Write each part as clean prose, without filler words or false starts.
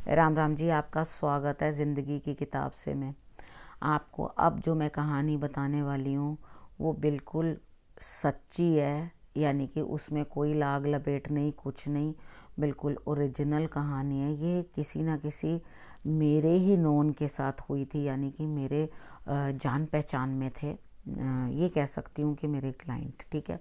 राम राम जी, आपका स्वागत है ज़िंदगी की किताब से। मैं आपको अब जो मैं कहानी बताने वाली हूँ वो बिल्कुल सच्ची है, यानी कि उसमें कोई लाग लपेट नहीं, कुछ नहीं, बिल्कुल ओरिजिनल कहानी है। ये किसी ना किसी मेरे ही नोन के साथ हुई थी, यानी कि मेरे जान पहचान में थे। ये कह सकती हूँ कि मेरे क्लाइंट, ठीक है,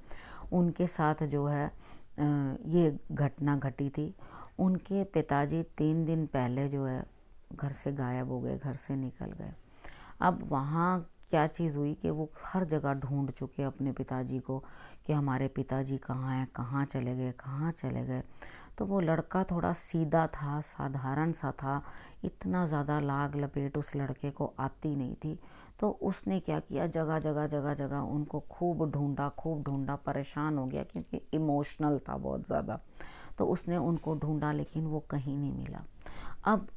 उनके साथ जो है ये घटना घटी थी। उनके पिताजी 3 दिन पहले जो है घर से गायब हो गए, घर से निकल गए। अब वहाँ क्या चीज़ हुई कि वो हर जगह ढूंढ चुके अपने पिताजी को कि हमारे पिताजी कहाँ हैं, कहाँ चले गए, कहाँ चले गए। तो वो लड़का थोड़ा सीधा था, साधारण सा था, इतना ज़्यादा लाग लपेट उस लड़के को आती नहीं थी। तो उसने क्या किया, जगह जगह जगह जगह उनको खूब ढूंढा, खूब ढूंढा, परेशान हो गया क्योंकि इमोशनल था बहुत ज़्यादा। तो उसने उनको ढूंढा लेकिन वो कहीं नहीं मिला। अब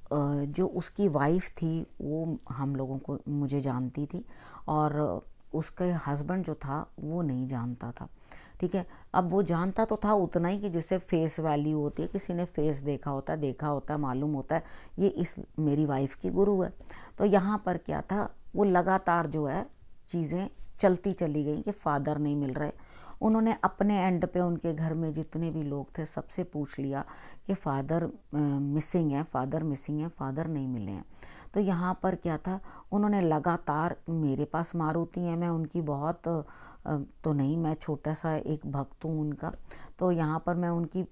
जो उसकी वाइफ थी वो हम लोगों को, मुझे जानती थी, और उसके हस्बैंड जो था वो नहीं जानता था, ठीक है। अब वो जानता तो था उतना ही कि जिसे फेस वैल्यू होती है, किसी ने फेस देखा होता है, मालूम होता है ये इस मेरी वाइफ की गुरु है। तो यहाँ पर क्या था, वो लगातार जो है चीज़ें चलती चली गई कि फादर नहीं मिल रहे। उन्होंने अपने एंड पे उनके घर में जितने भी लोग थे सबसे पूछ लिया कि फादर मिसिंग है, फादर मिसिंग है, फादर नहीं मिले हैं। तो यहाँ पर क्या था, उन्होंने लगातार, मेरे पास मारुति है, मैं उनकी बहुत तो नहीं, मैं छोटा सा एक भक्त हूँ उनका। तो यहाँ पर मैं उनकी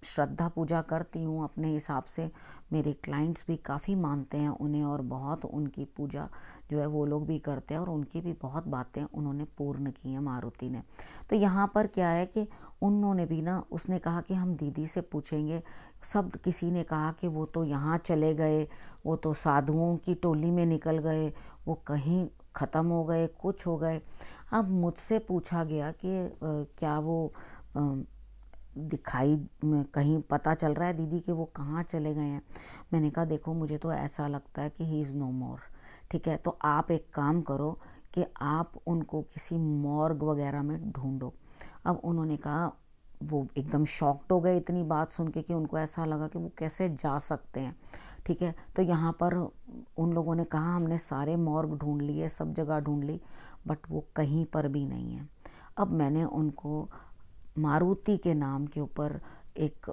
श्रद्धा पूजा करती हूँ अपने हिसाब से। मेरे क्लाइंट्स भी काफ़ी मानते हैं उन्हें और बहुत उनकी पूजा जो है वो लोग भी करते हैं, और उनकी भी बहुत बातें उन्होंने पूर्ण की हैं मारुति ने। तो यहाँ पर क्या है कि उन्होंने भी ना, उसने कहा कि हम दीदी से पूछेंगे। सब किसी ने कहा कि वो तो यहाँ चले गए, वो तो साधुओं की टोली में निकल गए, वो कहीं ख़त्म हो गए, कुछ हो गए। अब मुझसे पूछा गया कि क्या वो अ, दिखाई कहीं पता चल रहा है दीदी कि वो कहाँ चले गए हैं। मैंने कहा देखो, मुझे तो ऐसा लगता है कि ही इज़ नो मोर, ठीक है। तो आप एक काम करो कि आप उनको किसी मॉर्ग वगैरह में ढूंढो। अब उन्होंने कहा, वो एकदम शॉक्ड हो गए इतनी बात सुन के कि उनको ऐसा लगा कि वो कैसे जा सकते हैं, ठीक है। तो यहाँ पर उन लोगों ने कहा हमने सारे मॉर्ग ढूंढ लिए, सब जगह ढूंढ ली, बट वो कहीं पर भी नहीं है। अब मैंने उनको मारुति के नाम के ऊपर एक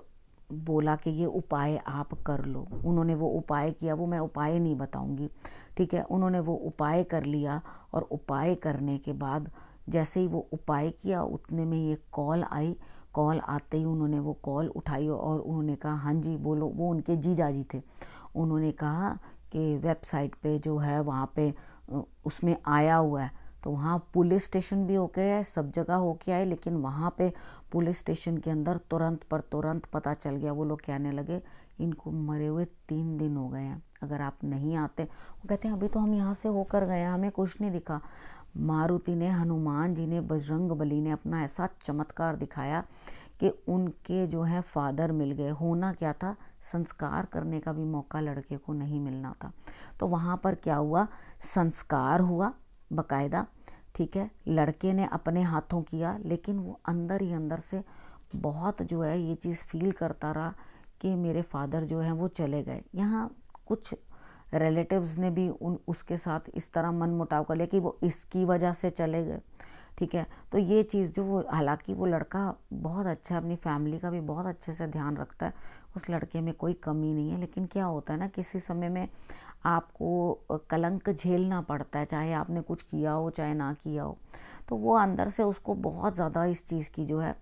बोला कि ये उपाय आप कर लो। उन्होंने वो उपाय किया, वो मैं उपाय नहीं बताऊंगी, ठीक है। उन्होंने वो उपाय कर लिया, और उपाय करने के बाद जैसे ही वो उपाय किया उतने में ये कॉल आई। कॉल आते ही उन्होंने वो कॉल उठाई और उन्होंने कहा हाँ जी बोलो। वो उनके जीजा जी थे। उन्होंने कहा कि वेबसाइट पे जो है वहाँ पे उसमें आया हुआ है। तो वहाँ पुलिस स्टेशन भी होके आए, सब जगह होके आए, लेकिन वहाँ पे पुलिस स्टेशन के अंदर तुरंत पर तुरंत पता चल गया। वो लोग कहने लगे इनको मरे हुए 3 दिन हो गए हैं, अगर आप नहीं आते। वो कहते हैं अभी तो हम यहाँ से होकर गए, हमें कुछ नहीं दिखा। मारुति ने, हनुमान जी ने, बजरंग बली ने अपना ऐसा चमत्कार दिखाया कि उनके जो है फादर मिल गए। होना क्या था, संस्कार करने का भी मौका लड़के को नहीं मिलना था। तो वहाँ पर क्या हुआ, संस्कार हुआ बकायदा, ठीक है। लड़के ने अपने हाथों किया, लेकिन वो अंदर ही अंदर से बहुत जो है ये चीज़ फील करता रहा कि मेरे फादर जो हैं वो चले गए। यहाँ कुछ रिलेटिव्स ने भी उसके साथ इस तरह मन मुटाव कर लिया कि वो इसकी वजह से चले गए, ठीक है। तो ये चीज़ जो वो, हालांकि वो लड़का बहुत अच्छा, अपनी फैमिली का भी बहुत अच्छे से ध्यान रखता है, उस लड़के में कोई कमी नहीं है। लेकिन क्या होता है ना, किसी समय में आपको कलंक झेलना पड़ता है, चाहे आपने कुछ किया हो चाहे ना किया हो। तो वो अंदर से उसको बहुत ज़्यादा इस चीज़ की जो है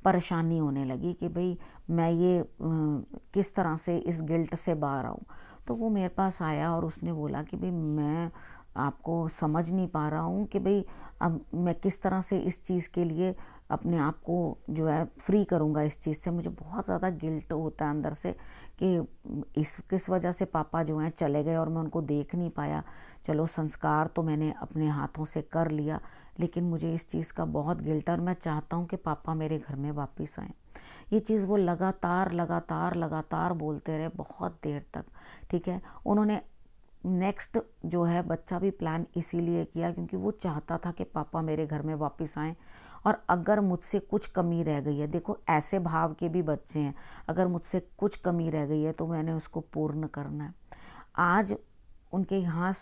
परेशानी होने लगी कि भाई मैं ये किस तरह से इस गिल्ट से बाहर आऊँ। तो वो मेरे पास आया और उसने बोला कि भाई मैं आपको समझ नहीं पा रहा हूँ कि भाई अब मैं किस तरह से इस चीज़ के लिए अपने आप को जो है फ्री करूँगा इस चीज़ से। मुझे बहुत ज़्यादा गिल्ट होता है अंदर से कि इस किस वजह से पापा जो हैं चले गए और मैं उनको देख नहीं पाया। चलो संस्कार तो मैंने अपने हाथों से कर लिया, लेकिन मुझे इस चीज़ का बहुत गिल्ट है और मैं चाहता हूँ कि पापा मेरे घर में वापस आएँ। ये चीज़ वो लगातार लगातार लगातार बोलते रहे बहुत देर तक, ठीक है। उन्होंने नेक्स्ट जो है बच्चा भी प्लान इसीलिए किया क्योंकि वो चाहता था कि पापा मेरे घर में वापस आएँ और अगर मुझसे कुछ कमी रह गई है, देखो ऐसे भाव के भी बच्चे हैं, अगर मुझसे कुछ कमी रह गई है तो मैंने उसको पूर्ण करना है। आज उनके यहाँ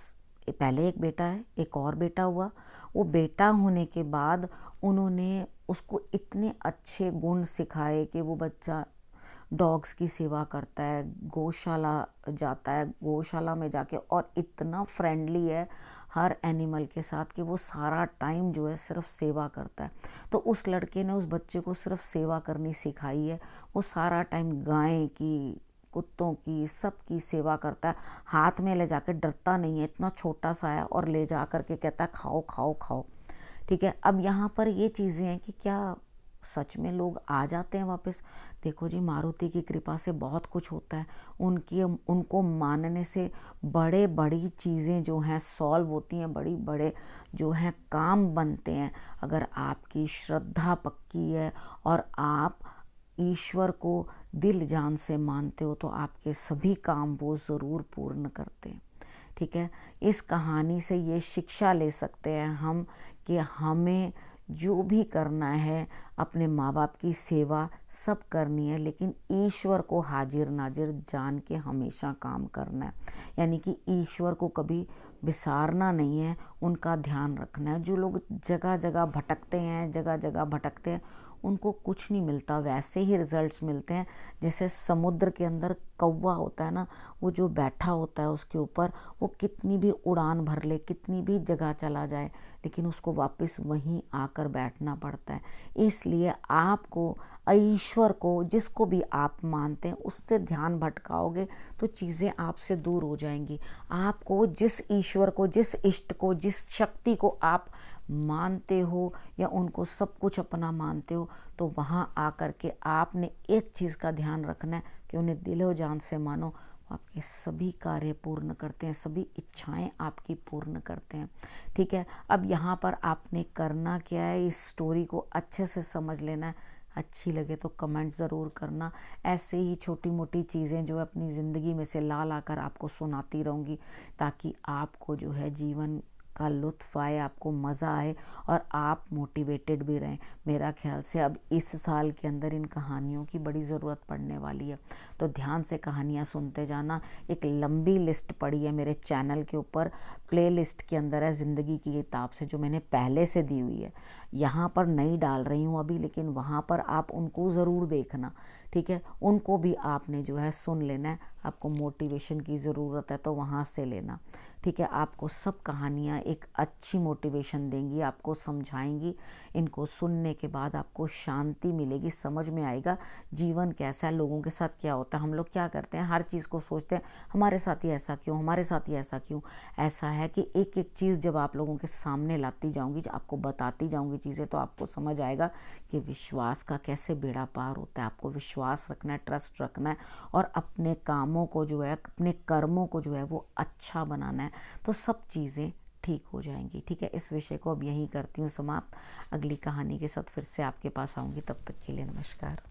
पहले एक बेटा है, एक और बेटा हुआ। वो बेटा होने के बाद उन्होंने उसको इतने अच्छे गुण सिखाए कि वो बच्चा डॉग्स की सेवा करता है, गौशाला जाता है, गौशाला में जाके और इतना फ्रेंडली है हर एनिमल के साथ कि वो सारा टाइम जो है सिर्फ सेवा करता है। तो उस लड़के ने उस बच्चे को सिर्फ सेवा करनी सिखाई है। वो सारा टाइम गाय की, कुत्तों की, सबकी सेवा करता है। हाथ में ले जाकर डरता नहीं है, इतना छोटा सा है और ले जा कर के कहता है खाओ खाओ खाओ। ठीक है, अब यहाँ पर ये चीज़ें हैं कि क्या सच में लोग आ जाते हैं वापस? देखो जी, मारुति की कृपा से बहुत कुछ होता है। उनको मानने से बड़े बड़ी चीज़ें जो हैं सॉल्व होती हैं, बड़ी बड़े जो हैं काम बनते हैं। अगर आपकी श्रद्धा पक्की है और आप ईश्वर को दिल जान से मानते हो तो आपके सभी काम वो ज़रूर पूर्ण करते हैं। ठीक है, इस कहानी से ये शिक्षा ले सकते हैं हम कि हमें जो भी करना है, अपने माँ बाप की सेवा सब करनी है, लेकिन ईश्वर को हाजिर नाजिर जान के हमेशा काम करना है। यानी कि ईश्वर को कभी बिसारना नहीं है, उनका ध्यान रखना है। जो लोग जगह जगह भटकते हैं उनको कुछ नहीं मिलता, वैसे ही रिजल्ट्स मिलते हैं जैसे समुद्र के अंदर कौवा होता है ना, वो जो बैठा होता है उसके ऊपर, वो कितनी भी उड़ान भर ले, कितनी भी जगह चला जाए, लेकिन उसको वापस वहीं आकर बैठना पड़ता है। इसलिए आपको ईश्वर को, जिसको भी आप मानते हैं, उससे ध्यान भटकाओगे तो चीज़ें आपसे दूर हो जाएंगी। आपको जिस ईश्वर को, जिस इष्ट को, जिस शक्ति को आप मानते हो या उनको सब कुछ अपना मानते हो, तो वहाँ आकर के आपने एक चीज़ का ध्यान रखना है कि उन्हें दिलो जान से मानो। आपके सभी कार्य पूर्ण करते हैं, सभी इच्छाएं आपकी पूर्ण करते हैं। ठीक है, अब यहाँ पर आपने करना क्या है, इस स्टोरी को अच्छे से समझ लेना है। अच्छी लगे तो कमेंट ज़रूर करना। ऐसे ही छोटी मोटी चीज़ें जो है अपनी ज़िंदगी में से ला ला कर आपको सुनाती रहूँगी, ताकि आपको जो है जीवन का लुत्फ़ आए, आपको मज़ा आए और आप मोटिवेटेड भी रहें। मेरा ख्याल से अब इस साल के अंदर इन कहानियों की बड़ी ज़रूरत पड़ने वाली है, तो ध्यान से कहानियाँ सुनते जाना। एक लंबी लिस्ट पड़ी है मेरे चैनल के ऊपर, प्लेलिस्ट के अंदर है ज़िंदगी की किताब से, जो मैंने पहले से दी हुई है। यहाँ पर नहीं डाल रही हूँ अभी, लेकिन वहाँ पर आप उनको ज़रूर देखना। ठीक है, उनको भी आपने जो है सुन लेना है। आपको मोटिवेशन की ज़रूरत है तो वहाँ से लेना। ठीक है, आपको सब कहानियाँ एक अच्छी मोटिवेशन देंगी, आपको समझाएंगी। इनको सुनने के बाद आपको शांति मिलेगी, समझ में आएगा जीवन कैसा है, लोगों के साथ क्या होता है। हम लोग क्या करते हैं, हर चीज़ को सोचते हैं हमारे साथ ही ऐसा क्यों, हमारे साथ ही ऐसा क्यों। ऐसा है कि एक एक चीज़ जब आप लोगों के सामने लाती जाऊँगी, आपको बताती जाऊँगी चीज़ें, तो आपको समझ आएगा कि विश्वास का कैसे बेड़ा पार होता है। आपको विश्वास रखना है, ट्रस्ट रखना है और अपने कामों को जो है, अपने कर्मों को जो है वो अच्छा बनाना है, तो सब चीज़ें ठीक हो जाएंगी। ठीक है, इस विषय को अब यहीं करती हूँ समाप्त। अगली कहानी के साथ फिर से आपके पास आऊँगी, तब तक के लिए नमस्कार।